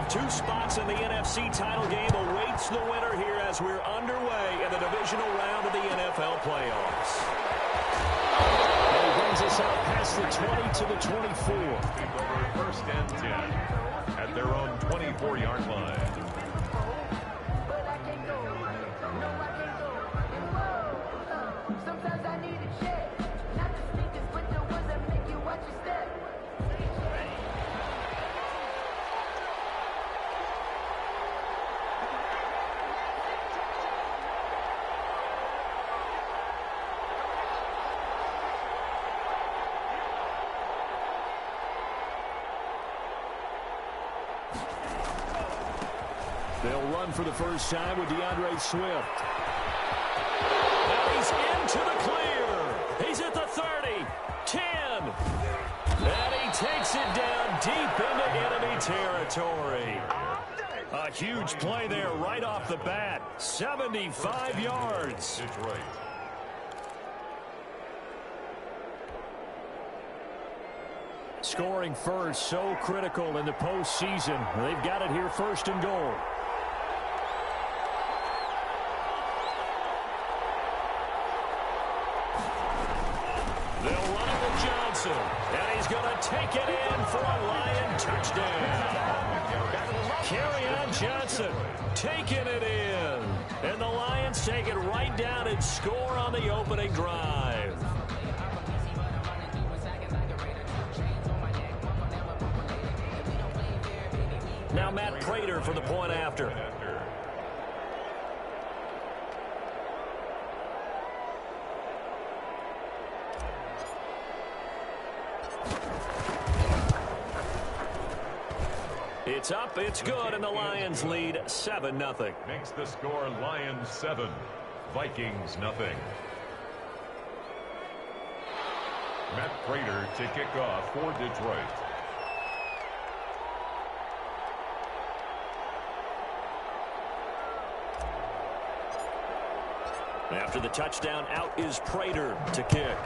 of two spots in the NFC title game awaits the winner here as we're underway in the divisional round of the NFL playoffs. And he brings us out past the 20 to the 24. Over first and 10 at their own 24-yard line. They'll run for the first time with DeAndre Swift. Now he's into the clear. He's at the 30, 10. And he takes it down deep into enemy territory. A huge play there right off the bat. 75 yards. Detroit. Scoring first, so critical in the postseason. They've got it here first and goal. They'll run it with Johnson. And he's going to take it in for a Lion touchdown. Kerryon Johnson taking it in. And the Lions take it right down and score on the opening drive. Now Matt Prater for the point after. It's up, it's good, and the Lions lead 7-0. Makes the score Lions 7, Vikings nothing. Matt Prater to kick off for Detroit. After the touchdown, out is Prater to kick.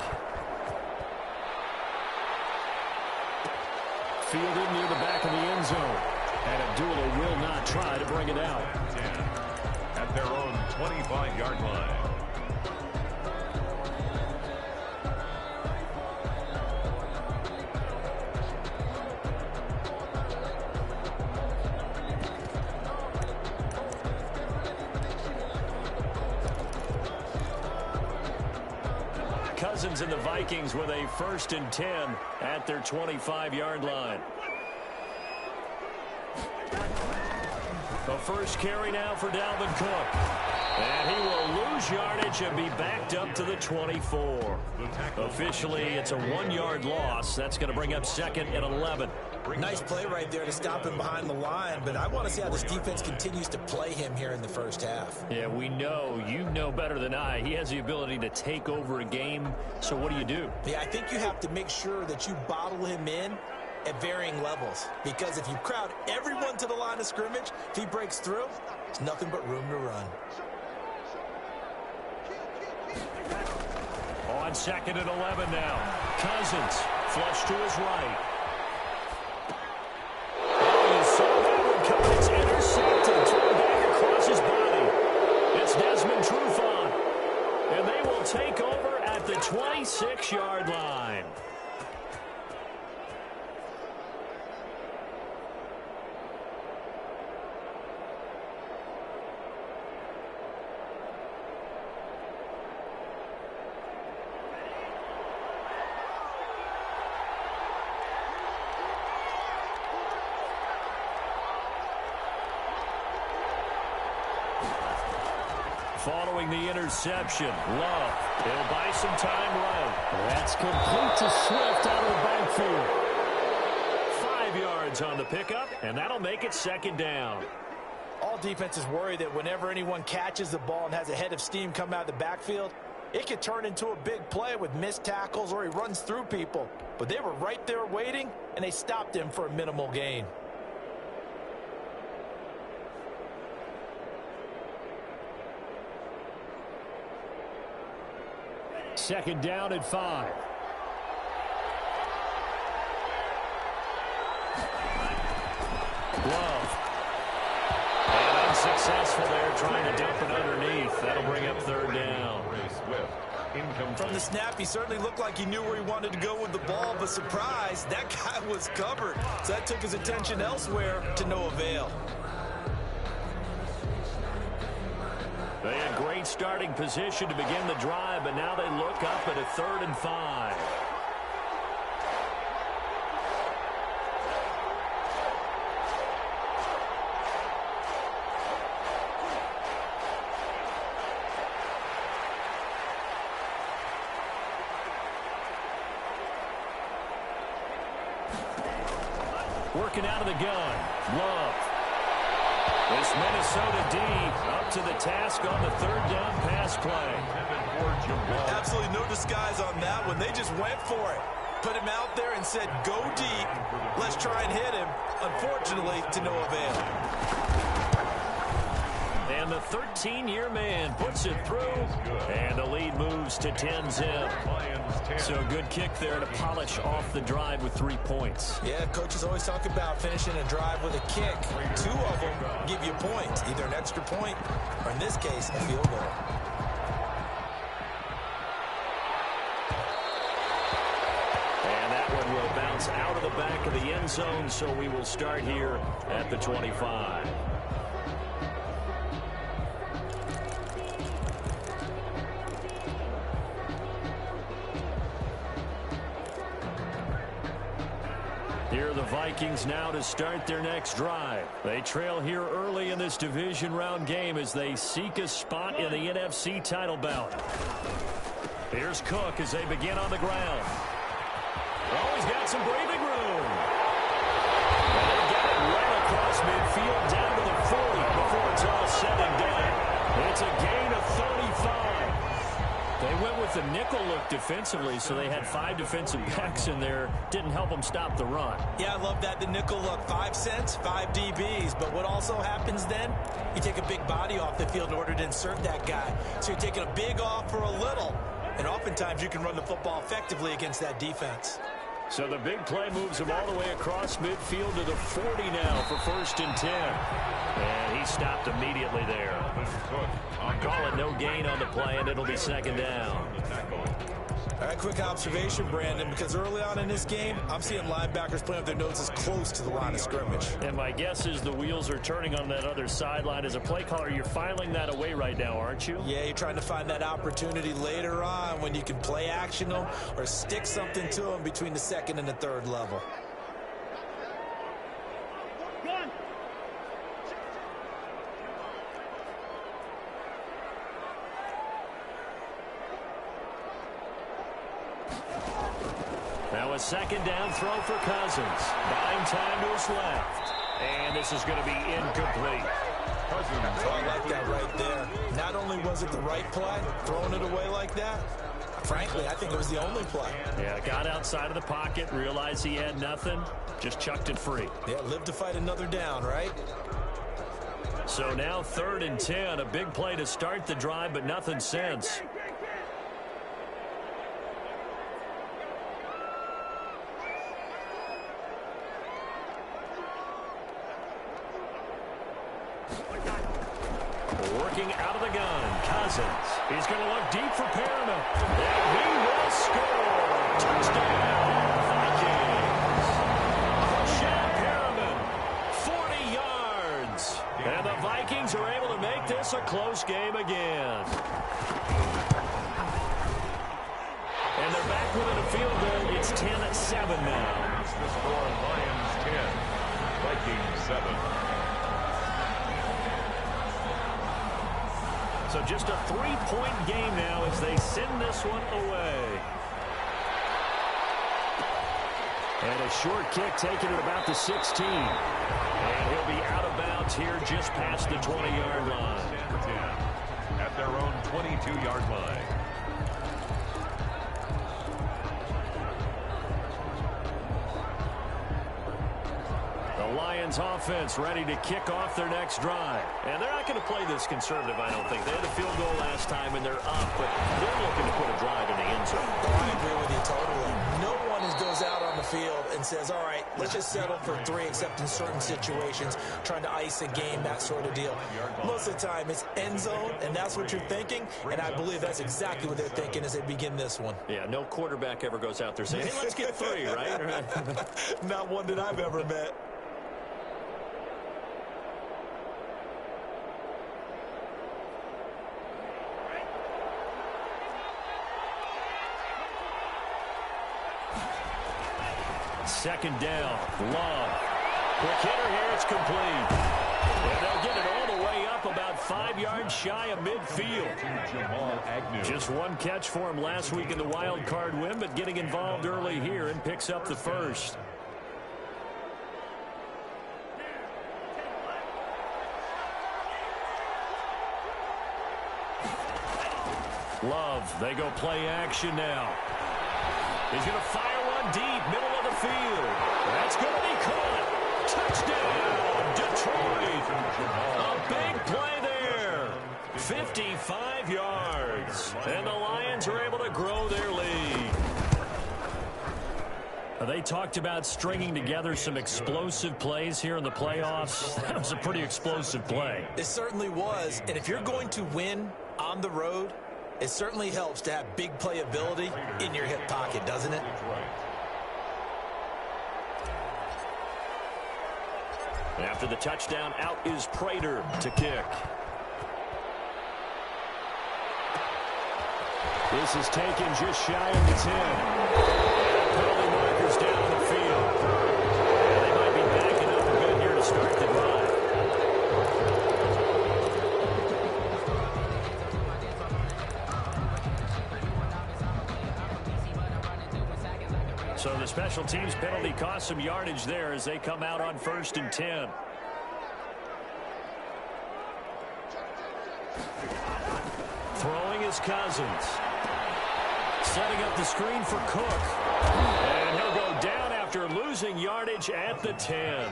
Fielded near the back of the end zone. And Abdullah will not try to bring it out. 10 at their own 25-yard line. Cousins and the Vikings with a 1st and 10 at their 25-yard line. The first carry now for Dalvin Cook. And he will lose yardage and be backed up to the 24. Officially, it's a 1-yard loss. That's going to bring up 2nd and 11. Nice play right there to stop him behind the line, but I want to see how this defense continues to play him here in the first half. Yeah, we know. You know better than I. He has the ability to take over a game. So what do? Yeah, I think you have to make sure that you bottle him in at varying levels, because if you crowd everyone to the line of scrimmage, if he breaks through, there's nothing but room to run. On 2nd and 11 now. Cousins flush to his right. Oh, you saw that one coming. It's intercepted. Thrown back across his body. It's Desmond Trufant. And they will take over at the 26-yard line. Following the interception, Love. He'll buy some time right. That's complete to Swift out of the backfield. 5 yards on the pickup, and that'll make it 2nd down. All defenses worry that whenever anyone catches the ball and has a head of steam come out of the backfield, it could turn into a big play with missed tackles or he runs through people. But they were right there waiting, and they stopped him for a minimal gain. Second down at 5. Love Unsuccessful there, trying to dump it underneath. That'll bring up third down. From the snap, he certainly looked like he knew where he wanted to go with the ball, but surprise, that guy was covered. So that took his attention elsewhere to no avail. They had great starting position to begin the drive, but now they look up at a 3rd and 5. Working out of the gun. Love. This Minnesota D up to the task on the 3rd down pass play. Absolutely no disguise on that one. They just went for it. Put him out there and said, go deep. Let's try and hit him. Unfortunately, to no avail. And the 13-year man puts it through. And the lead moves to 10-zip. So a good kick there to polish off the drive with 3 points. Yeah, coaches always talk about finishing a drive with a kick. 2 of them give you points, either an extra point or, in this case, a field goal. And that one will bounce out of the back of the end zone, so we will start here at the 25. Here are the Vikings now to start their next drive. They trail here early in this division round game as they seek a spot in the NFC title bout. Here's Cook as they begin on the ground. Oh, he's got some breathing room. And they get it right across midfield down to the 40 before it's all said and done. It's a gain of 35. They went with the nickel look defensively, so they had 5 defensive backs in there. Didn't help them stop the run. Yeah, I love that, the nickel look. 5 cents, 5 DBs. But what also happens then, you take a big body off the field in order to insert that guy. So you're taking a big off for a little. And oftentimes you can run the football effectively against that defense. So the big play moves him all the way across midfield to the 40 now for 1st and 10. And he stopped immediately there. Call it no gain on the play, and it'll be 2nd down. All right, quick observation, Brandon, because early on in this game, I'm seeing linebackers playing with their noses close to the line of scrimmage. And my guess is the wheels are turning on that other sideline. As a play caller, you're filing that away right now, aren't you? Yeah, you're trying to find that opportunity later on when you can play action them or stick something to them between the 2nd and the 3rd level. Now a 2nd down throw for Cousins. Buying time to his left. And this is going to be incomplete. Oh, I like that right there. Not only was it the right play, throwing it away like that, frankly, I think it was the only play. Yeah, got outside of the pocket, realized he had nothing, just chucked it free. Yeah, live to fight another down, right? So now 3rd and 10, a big play to start the drive, but nothing since. Working out of the gun, Cousins. He's going to look deep for Perriman. And he will score. Touchdown, Vikings. Shaq Perriman, 40 yards. And the Vikings are able to make this a close game again. And they're back within a field goal. It's 10-7 now. The score, Lions 10, Vikings 7. So just a 3-point game now as they send this one away. And a short kick taken at about the 16. And he'll be out of bounds here just past the 20-yard line. At their own 22-yard line. The Lions offense ready to kick off their next drive. And they're not going to play this conservative, I don't think. They had a field goal last time, and they're up, but they're looking to put a drive in the end zone. I agree with you totally. No one goes out on the field and says, all right, let's just settle for 3, except in certain situations, trying to ice a game, that sort of deal. Most of the time, it's end zone, and that's what you're thinking, and I believe that's exactly what they're thinking as they begin this one. Yeah, no quarterback ever goes out there saying, hey, let's get 3, right? Not one that I've ever met. Second down, Love. Quick hitter here, it's complete. And they'll get it all the way up about 5 yards shy of midfield. Just one catch for him last week in the wild card win, but getting involved early here and picks up the first. Love, they go play action now. He's going to fire one deep, middle of the field. That's going to be caught. Touchdown, Detroit. A big play there. 55 yards. And the Lions are able to grow their lead. They talked about stringing together some explosive plays here in the playoffs. That was a pretty explosive play. It certainly was. And if you're going to win on the road, it certainly helps to have big playability in your hip pocket, doesn't it? After the touchdown, out is Prater to kick. This is taken just shy of the 10. Penalty markers down the field. And they might be backing up a bit here to start the drive. So the special teams penalty cost some yardage there as they come out on 1st and 10. Throwing is Cousins. Setting up the screen for Cook. And he'll go down after losing yardage at the 10.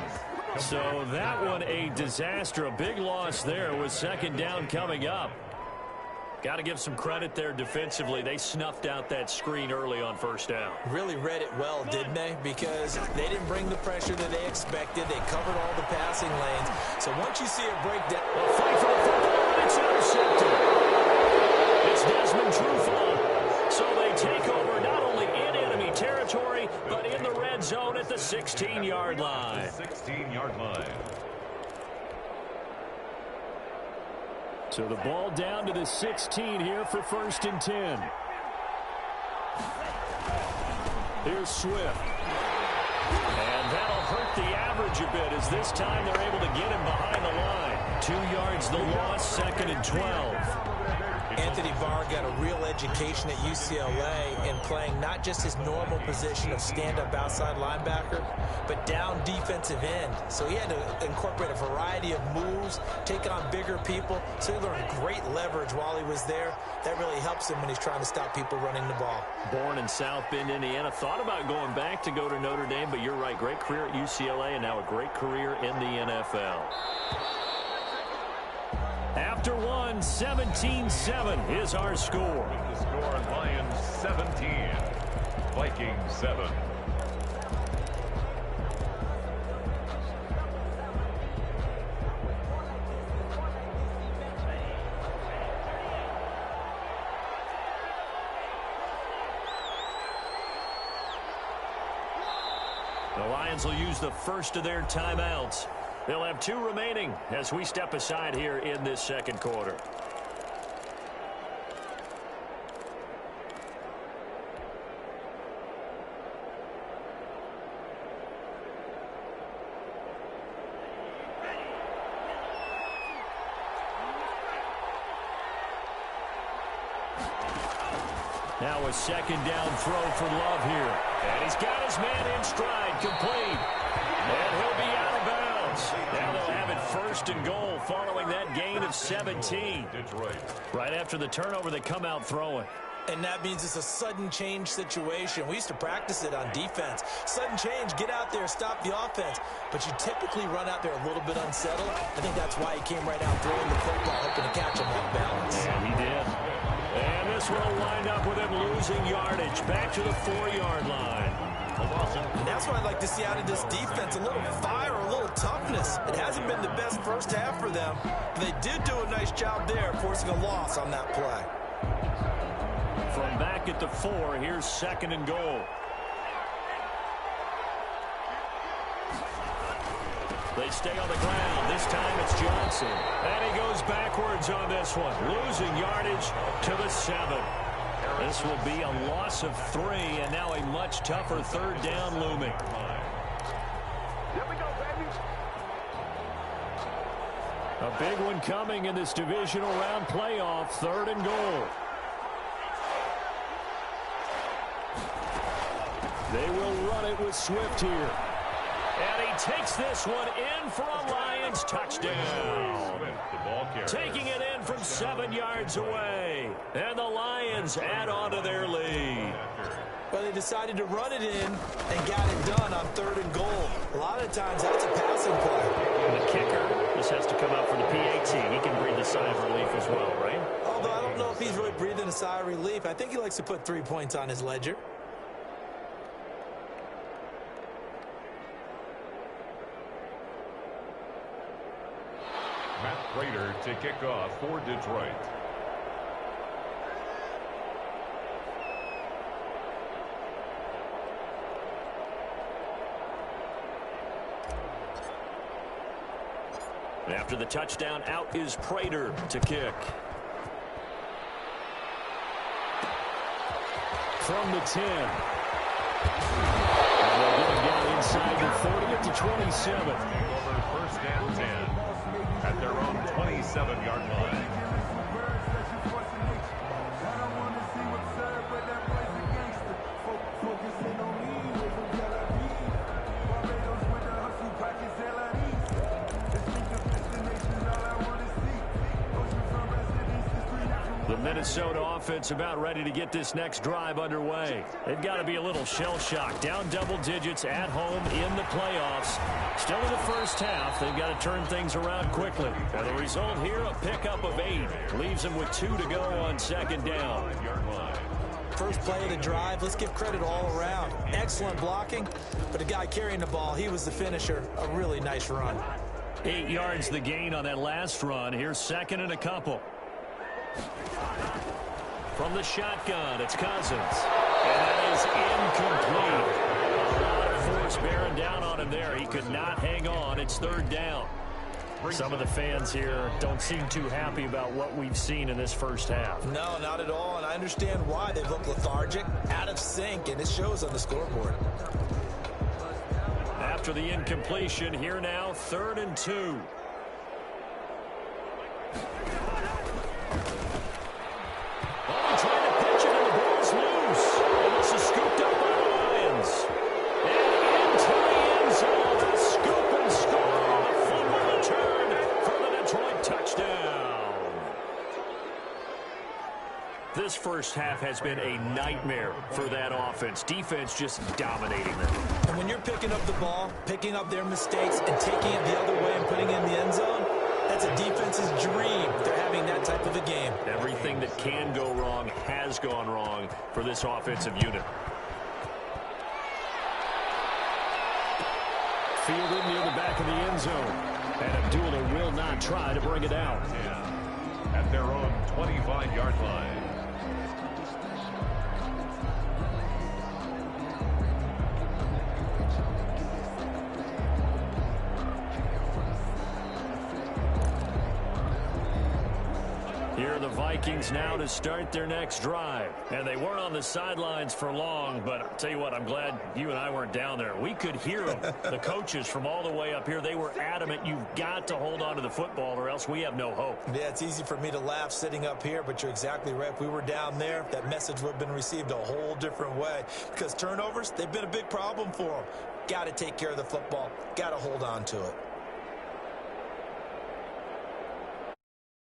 So that one a disaster. A big loss there with 2nd down coming up. Got to give some credit there defensively. They snuffed out that screen early on 1st down. Really read it well, didn't they? Because they didn't bring the pressure that they expected. They covered all the passing lanes. So once you see a breakdown... A fight for the football, and it's intercepted. It's Desmond Trufant. So they take over not only in enemy territory, but in the red zone at the 16-yard line. 16-yard line. So the ball down to the 16 here for 1st and 10. Here's Swift. And that'll hurt the average a bit as this time they're able to get him behind the line. 2 yards the loss, 2nd and 12. Anthony Barr got a real education at UCLA in playing not just his normal position of stand-up outside linebacker, but down defensive end. So he had to incorporate a variety of moves, take on bigger people. So he learned great leverage while he was there. That really helps him when he's trying to stop people running the ball. Born in South Bend, Indiana. Thought about going back to go to Notre Dame, but you're right. Great career at UCLA and now a great career in the NFL. After one, 17-7 is our score. The score, Lions 17, Vikings 7. The Lions will use the first of their timeouts. They'll have 2 remaining as we step aside here in this 2nd quarter. Now a 2nd down throw for Love here. And he's got his man in stride, complete. And he'll be out of bounds. Now they'll have it 1st and goal following that gain of 17. Right after the turnover, they come out throwing. And that means it's a sudden change situation. We used to practice it on defense. Sudden change, get out there, stop the offense. But you typically run out there a little bit unsettled. I think that's why he came right out throwing the football, hoping to catch him off balance. And he did. And this one will wind up with him losing yardage back to the 4-yard line. And that's what I'd like to see out of this defense, a little fire, a little toughness. It hasn't been the best first half for them, but they did do a nice job there, forcing a loss on that play. From back at the 4, here's 2nd and goal. They stay on the ground. This time it's Johnson. And he goes backwards on this one, losing yardage to the 7. This will be a loss of 3, and now a much tougher 3rd down looming. A big one coming in this divisional round playoff, 3rd and goal. They will run it with Swift here. And he takes this one in for a Lions touchdown. Taking it in from 7 yards away. And the Lions add on to their lead. Well, they decided to run it in and got it done on 3rd and goal. A lot of times that's a passing play. And the kicker just has to come out for the PAT. He can breathe a sigh of relief as well, right? Although I don't know if he's really breathing a sigh of relief. I think he likes to put 3 points on his ledger. Matt Prater to kick off for Detroit. After the touchdown, out is Prater to kick. From the 10. And they'll get him down inside the 30 at the 27. Over 1st and 10 at their own 27-yard line. The Minnesota offense about ready to get this next drive underway. They've got to be a little shell-shocked. Down double digits at home in the playoffs. Still in the first half. They've got to turn things around quickly. And the result here, a pickup of 8. Leaves them with 2 to go on 2nd down. First play of the drive, let's give credit all around. Excellent blocking, but the guy carrying the ball, he was the finisher. A really nice run. 8 yards the gain on that last run. Here's 2nd and a couple. From the shotgun, it's Cousins. And that is incomplete. A lot of force bearing down on him there. He could not hang on. It's 3rd down. Some of the fans here don't seem too happy about what we've seen in this first half. No, not at all, and I understand why. They look lethargic, out of sync, and it shows on the scoreboard. After the incompletion, here now, 3rd and 2. Trying to pitch it, and the ball's loose. And this is scooped up by the Lions. And into the end zone, a scoop and score. A fumble return for the Detroit touchdown. This first half has been a nightmare for that offense. Defense just dominating them. And when you're picking up the ball, picking up their mistakes, and taking it the other way and putting it in the end zone, that's a defense's dream. They're having that type of a game. Everything that can go wrong has gone wrong for this offensive unit. Fielded near the back of the end zone. And Abdullah will not try to bring it out. At their own 25-yard line. Here are the Vikings now to start their next drive. And they weren't on the sidelines for long, but I'll tell you what, I'm glad you and I weren't down there. We could hear them. The coaches from all the way up here, they were adamant, you've got to hold on to the football or else we have no hope. Yeah, it's easy for me to laugh sitting up here, but you're exactly right. If we were down there, that message would have been received a whole different way. Because turnovers, they've been a big problem for them. Got to take care of the football. Got to hold on to it.